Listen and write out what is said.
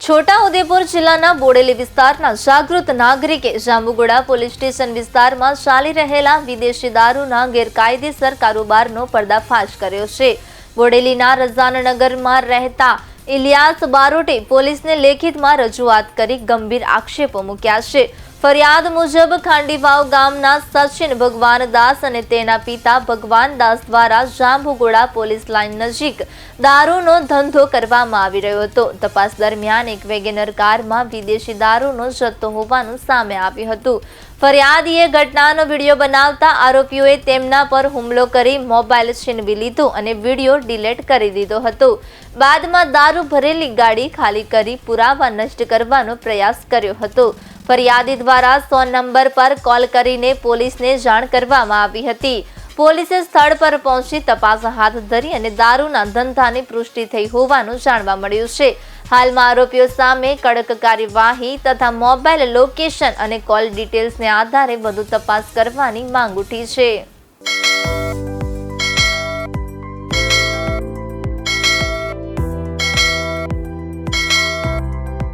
છોટાઉદેપુર જિલ્લાના બોડેલી વિસ્તારના જાગૃત નાગરિકે જાંબુગોડા પોલીસ સ્ટેશન વિસ્તારમાં ચાલી રહેલા વિદેશી દારૂના ગેરકાયદેસર કારોબારનો પર્દાફાશ કર્યો છે। બોડેલીના રઝાનનગરમાં રહેતા ઇલિયાસ બારોટે પોલીસને લેખિતમાં રજૂઆત કરી ગંભીર આક્ષેપો મૂક્યા છે। ફરિયાદ મુજબ ખાંડીવાવ ગામના સચિન ભગવાનદાસ અને તેના પિતા ભગવાનદાસ દ્વારા જાંબુગોડા પોલીસ લાઇન નજીક દારૂનો ધંધો કરવામાં આવી રહ્યો હતો। તપાસ દરમિયાન એક વેગેનર કારમાં વિદેશી દારૂનો જથ્થો હોવાનું સામે આવ્યું હતું। ફરિયાદીએ ઘટનાનો વિડીયો બનાવતા આરોપીઓએ તેમના પર હુમલો કરી મોબાઈલ છીનવી લીધો અને વિડીયો ડિલીટ કરી દીધો હતો। બાદમાં દારૂ ભરેલી ગાડી ખાલી કરી પુરાવા નષ્ટ કરવાનો પ્રયાસ કર્યો હતો। ફરિયાદી દ્વારા 100 નંબર પર કોલ કરીને પોલીસને જાણ કરવામાં આવી હતી। પોલીસે સ્થળ પર પહોંચી તપાસ હાથ ધરી અને દારૂના ધંધાની પુષ્ટિ થઈ હોવાનું જાણવા મળ્યું છે। હાલમાં આરોપીઓ સામે કડક કાર્યવાહી તથા મોબાઈલ લોકેશન અને કોલ ડિટેલ્સને આધારે વધુ તપાસ કરવાની માંગ ઉઠી છે।